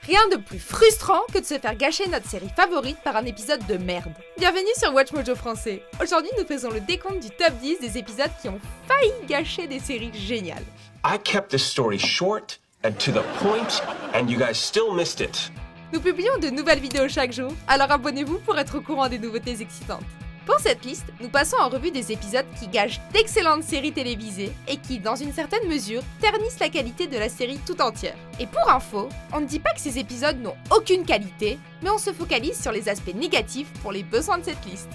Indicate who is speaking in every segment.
Speaker 1: Rien de plus frustrant que de se faire gâcher notre série favorite par un épisode de merde. Bienvenue sur Watch Mojo français. Aujourd'hui, nous faisons le décompte du top 10 des épisodes qui ont failli gâcher des séries géniales.
Speaker 2: I kept this story short and to the point, and you guys still missed it.
Speaker 1: Nous publions de nouvelles vidéos chaque jour, alors abonnez-vous pour être au courant des nouveautés excitantes. Pour cette liste, nous passons en revue des épisodes qui gâchent d'excellentes séries télévisées et qui, dans une certaine mesure, ternissent la qualité de la série tout entière. Et pour info, on ne dit pas que ces épisodes n'ont aucune qualité, mais on se focalise sur les aspects négatifs pour les besoins de cette liste.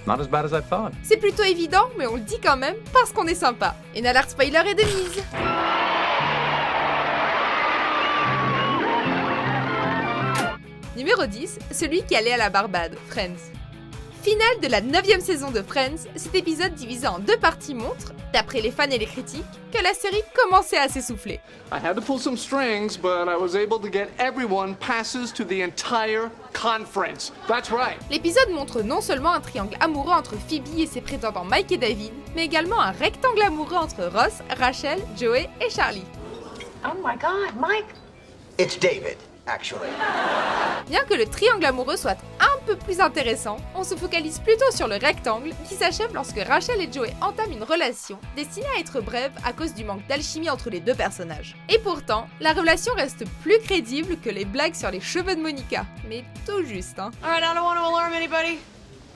Speaker 3: Not as bad as I thought.
Speaker 1: C'est plutôt évident, mais on le dit quand même parce qu'on est sympa. Une alerte spoiler est de mise. Numéro 10, celui qui allait à la Barbade, Friends. Finale de la 9e saison de Friends, cet épisode divisé en deux parties montre, d'après les fans et les critiques, que la série commençait à s'essouffler.
Speaker 4: I had to pull some strings, but I was able to get everyone passes to the entire conference. That's right.
Speaker 1: L'épisode montre non seulement un triangle amoureux entre Phoebe et ses prétendants Mike et David, mais également un rectangle amoureux entre Ross, Rachel, Joey et Charlie.
Speaker 5: Oh my God, Mike!
Speaker 6: It's David, actually.
Speaker 1: Bien que le triangle amoureux soit un peu plus intéressant, on se focalise plutôt sur le rectangle qui s'achève lorsque Rachel et Joey entament une relation destinée à être brève à cause du manque d'alchimie entre les deux personnages. Et pourtant, la relation reste plus crédible que les blagues sur les cheveux de Monica. Mais tout juste, hein.
Speaker 5: Alright, I don't want to alarm anybody,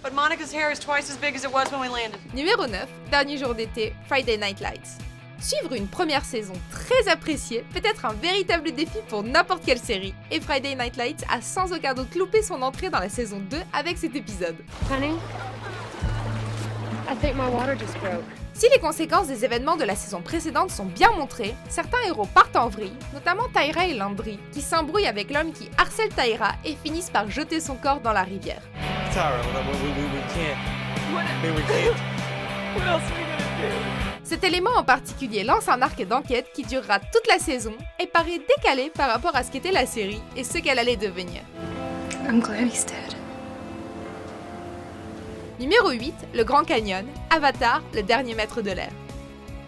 Speaker 5: but Monica's hair is twice as big as it was when we landed.
Speaker 1: Numéro 9, dernier jour d'été, Friday Night Lights. Suivre une première saison très appréciée peut être un véritable défi pour n'importe quelle série, et Friday Night Lights a sans aucun doute loupé son entrée dans la saison 2 avec cet épisode.
Speaker 7: Honey, I think my water just broke.
Speaker 1: Si les conséquences des événements de la saison précédente sont bien montrées, certains héros partent en vrille, notamment Tyra et Landry, qui s'embrouillent avec l'homme qui harcèle Tyra et finissent par jeter son corps dans la rivière.
Speaker 8: Tyra, we can't. We can't. What else are we gonna do?
Speaker 1: Cet élément en particulier lance un arc d'enquête qui durera toute la saison et paraît décalé par rapport à ce qu'était la série et ce qu'elle allait devenir.
Speaker 7: I'm glad he's dead.
Speaker 1: Numéro 8, le Grand Canyon, Avatar, le dernier maître de l'air.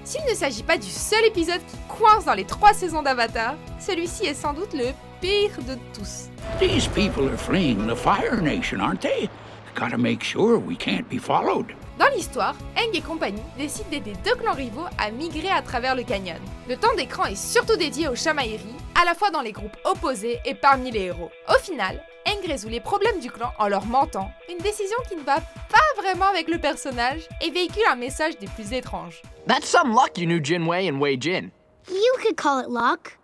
Speaker 1: S'il ne s'agit pas du seul épisode qui coince dans les 3 saisons d'Avatar, celui-ci est sans doute le pire de tous.
Speaker 9: These people are fleeing the Fire Nation, aren't they? Gotta make sure we can't be followed.
Speaker 1: Dans l'histoire, Aang et compagnie décident d'aider deux clans rivaux à migrer à travers le canyon. Le temps d'écran est surtout dédié aux chamailleries, à la fois dans les groupes opposés et parmi les héros. Au final, Aang résout les problèmes du clan en leur mentant, une décision qui ne va pas vraiment avec le personnage et véhicule un message des plus étranges.
Speaker 10: That's some luck you knew Jinwei and Wei Jin.
Speaker 11: You could call it luck.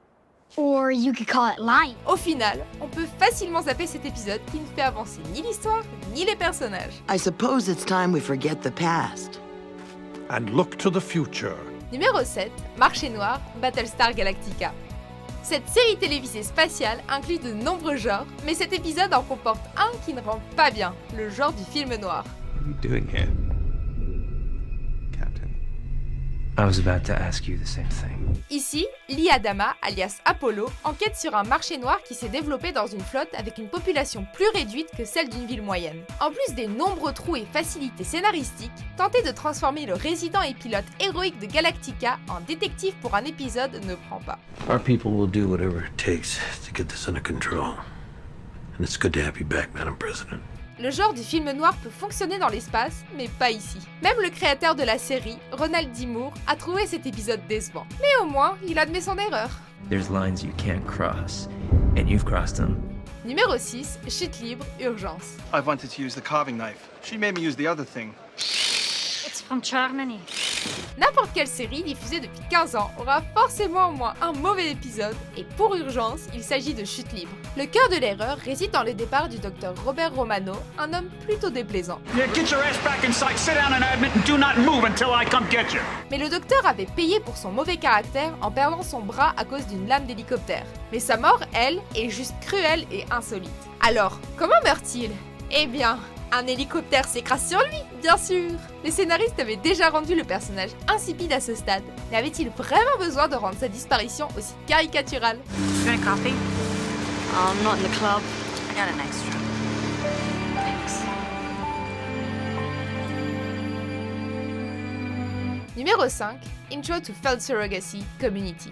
Speaker 11: Or you could call it lying.
Speaker 1: Au final, on peut facilement zapper cet épisode qui ne fait avancer ni l'histoire, ni les personnages.
Speaker 12: I suppose it's time we forget the past.
Speaker 13: And look to the future.
Speaker 1: Numéro 7, Marché Noir, Battlestar Galactica. Cette série télévisée spatiale inclut de nombreux genres, mais cet épisode en comporte un qui ne rend pas bien, le genre du film noir.
Speaker 3: What are you doing here, Captain?
Speaker 8: I was about to ask you the same thing.
Speaker 1: Ici, Lee Adama, alias Apollo, enquête sur un marché noir qui s'est développé dans une flotte avec une population plus réduite que celle d'une ville moyenne. En plus des nombreux trous et facilités scénaristiques, tenter de transformer le résident et pilote héroïque de Galactica en détective pour un épisode ne prend pas.
Speaker 14: Our people will do whatever it takes to get this under control. And it's good to have you back, Madam President.
Speaker 1: Le genre du film noir peut fonctionner dans l'espace, mais pas ici. Même le créateur de la série, Ronald D. Moore, a trouvé cet épisode décevant. Mais au moins, il admet son erreur.
Speaker 8: There's lines you can't cross, and you've crossed them.
Speaker 1: Numéro 6, chute libre, urgence.
Speaker 15: I wanted to use the carving knife. She made me use the other thing.
Speaker 11: It's from Germany.
Speaker 1: N'importe quelle série diffusée depuis 15 ans aura forcément au moins un mauvais épisode, et pour urgence, il s'agit de chute libre. Le cœur de l'erreur réside dans le départ du docteur Robert Romano, un homme plutôt déplaisant.
Speaker 9: Get your ass back inside, sit down and admit, and do not move until I come get you.
Speaker 1: Mais le docteur avait payé pour son mauvais caractère en perdant son bras à cause d'une lame d'hélicoptère. Mais sa mort, elle, est juste cruelle et insolite. Alors, comment meurt-il ? Eh bien, un hélicoptère s'écrase sur lui, bien sûr. Les scénaristes avaient déjà rendu le personnage insipide à ce stade, mais avait-il vraiment besoin de rendre sa disparition aussi caricaturale ?
Speaker 5: You want coffee? I'm not in the club. I got an extra. Thanks.
Speaker 1: Numéro 5, Intro to Failed Surrogacy, Community.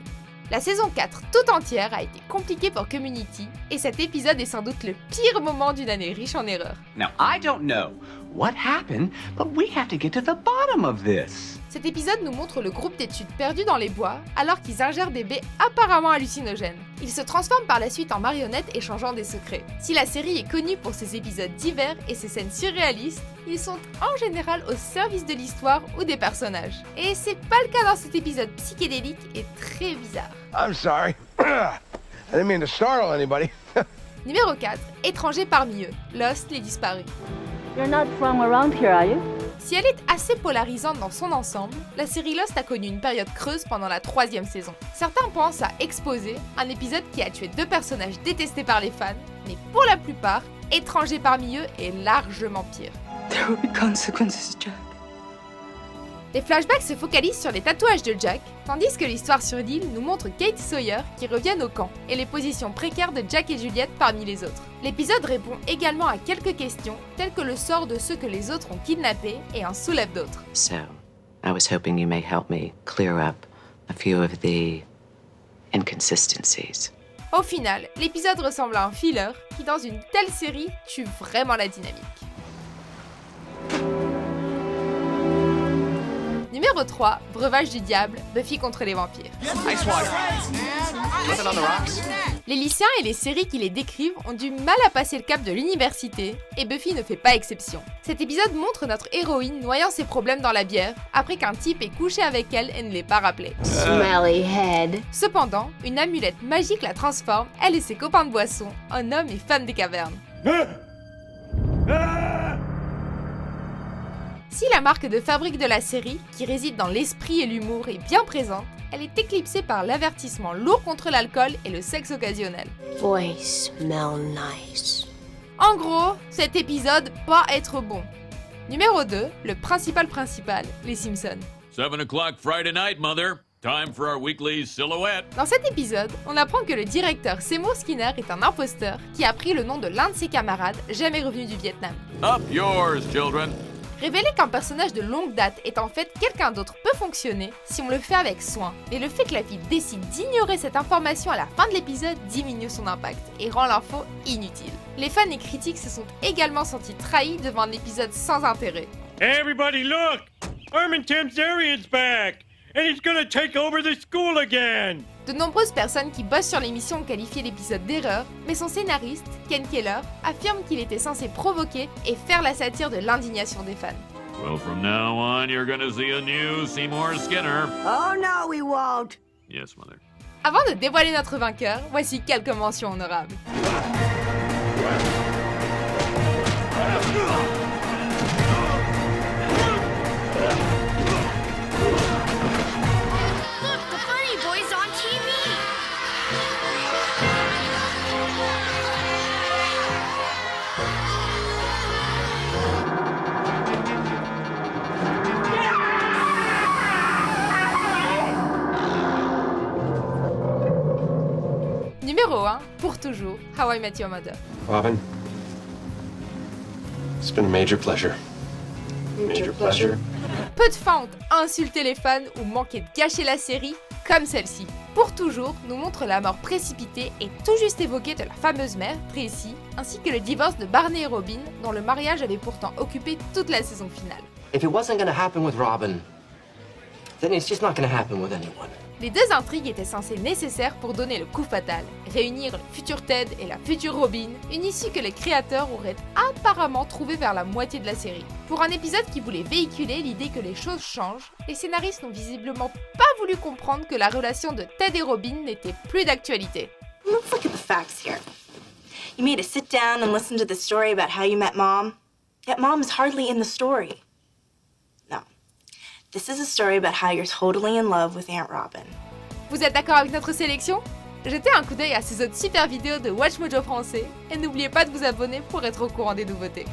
Speaker 1: La saison 4 tout entière a été compliquée pour Community, et cet épisode est sans doute le pire moment d'une année riche en erreurs.
Speaker 16: Now, I don't know what happened, but we have to get to the bottom of this.
Speaker 1: Cet épisode nous montre le groupe d'études perdu dans les bois alors qu'ils ingèrent des baies apparemment hallucinogènes. Ils se transforment par la suite en marionnettes échangeant des secrets. Si la série est connue pour ses épisodes divers et ses scènes surréalistes, ils sont en général au service de l'histoire ou des personnages. Et c'est pas le cas dans cet épisode psychédélique et très bizarre.
Speaker 17: I'm sorry. I didn't mean to startle anybody.
Speaker 1: Numéro 4, étranger parmi eux, Lost les disparus.
Speaker 5: You're not from around here, are you?
Speaker 1: Si elle est assez polarisante dans son ensemble, la série Lost a connu une période creuse pendant la 3e saison. Certains pensent à Exposé, un épisode qui a tué 2 personnages détestés par les fans, mais pour la plupart, étranger parmi eux est largement pire.
Speaker 5: There will be consequences, Jack.
Speaker 1: Les flashbacks se focalisent sur les tatouages de Jack, tandis que l'histoire sur l'île nous montre Kate Sawyer qui reviennent au camp et les positions précaires de Jack et Juliet parmi les autres. L'épisode répond également à quelques questions, telles que le sort de ceux que les autres ont kidnappés et en soulève d'autres.
Speaker 18: So, I was hoping you may help me clear up a few of the inconsistencies.
Speaker 1: Au final, l'épisode ressemble à un filler qui, dans une telle série, tue vraiment la dynamique. Numéro 3, Breuvage du diable, Buffy contre les vampires.
Speaker 15: Ice water. Nothing on the rocks.
Speaker 1: Les lycéens et les séries qui les décrivent ont du mal à passer le cap de l'université, et Buffy ne fait pas exception. Cet épisode montre notre héroïne noyant ses problèmes dans la bière, après qu'un type ait couché avec elle et ne l'ait pas rappelé.
Speaker 11: Smelly head.
Speaker 1: Cependant, une amulette magique la transforme, elle et ses copains de boisson, en hommes et femmes des cavernes. Si la marque de fabrique de la série, qui réside dans l'esprit et l'humour, est bien présente, elle est éclipsée par l'avertissement lourd contre l'alcool et le sexe occasionnel.
Speaker 11: Boy, smell nice.
Speaker 1: En gros, cet épisode pas être bon. Numéro 2, le principal, les Simpsons.
Speaker 19: 7 o'clock Friday night, Mother. Time for our weekly silhouette.
Speaker 1: Dans cet épisode, on apprend que le directeur Seymour Skinner est un imposteur qui a pris le nom de l'un de ses camarades jamais revenu du Vietnam.
Speaker 19: Up yours, children.
Speaker 1: Révéler qu'un personnage de longue date est en fait quelqu'un d'autre peut fonctionner si on le fait avec soin, mais le fait que la fille décide d'ignorer cette information à la fin de l'épisode diminue son impact et rend l'info inutile. Les fans et critiques se sont également sentis trahis devant un épisode sans intérêt.
Speaker 8: Everybody look! Armin Tamzarian's back! And he's gonna take over the school again!
Speaker 1: De nombreuses personnes qui bossent sur l'émission ont qualifié l'épisode d'erreur, mais son scénariste, Ken Keller, affirme qu'il était censé provoquer et faire la satire de l'indignation des fans.
Speaker 19: Well, from now on, you're gonna see a new Seymour Skinner.
Speaker 12: Oh no, we won't.
Speaker 19: Yes, Mother.
Speaker 1: Avant de dévoiler notre vainqueur, voici quelques mentions honorables. Numéro 1, pour toujours, How I Met Your Mother.
Speaker 2: Robin, it's been a major pleasure. Major pleasure.
Speaker 1: Peu de fins ont insulté les fans ou manqué de gâcher la série, comme celle-ci. Pour toujours nous montre la mort précipitée et tout juste évoquée de la fameuse mère, Tracy, ainsi que le divorce de Barney et Robin, dont le mariage avait pourtant occupé toute la saison finale.
Speaker 6: If it wasn't gonna happen with Robin, then it's just not gonna happen with anyone.
Speaker 1: Les deux intrigues étaient censées nécessaires pour donner le coup fatal, réunir le futur Ted et la future Robin, une issue que les créateurs auraient apparemment trouvée vers la moitié de la série. Pour un épisode qui voulait véhiculer l'idée que les choses changent, les scénaristes n'ont visiblement pas voulu comprendre que la relation de Ted et Robin n'était plus d'actualité.
Speaker 5: Let's look at the facts here. You made us sit down and listen to the story about how you met Mom, yet Mom is hardly in the story. This is a story about how you're totally in love with Aunt Robin.
Speaker 1: Vous êtes d'accord avec notre sélection? Jetez un coup d'œil à ces autres super vidéos de Watch Mojo français et n'oubliez pas de vous abonner pour être au courant des nouveautés.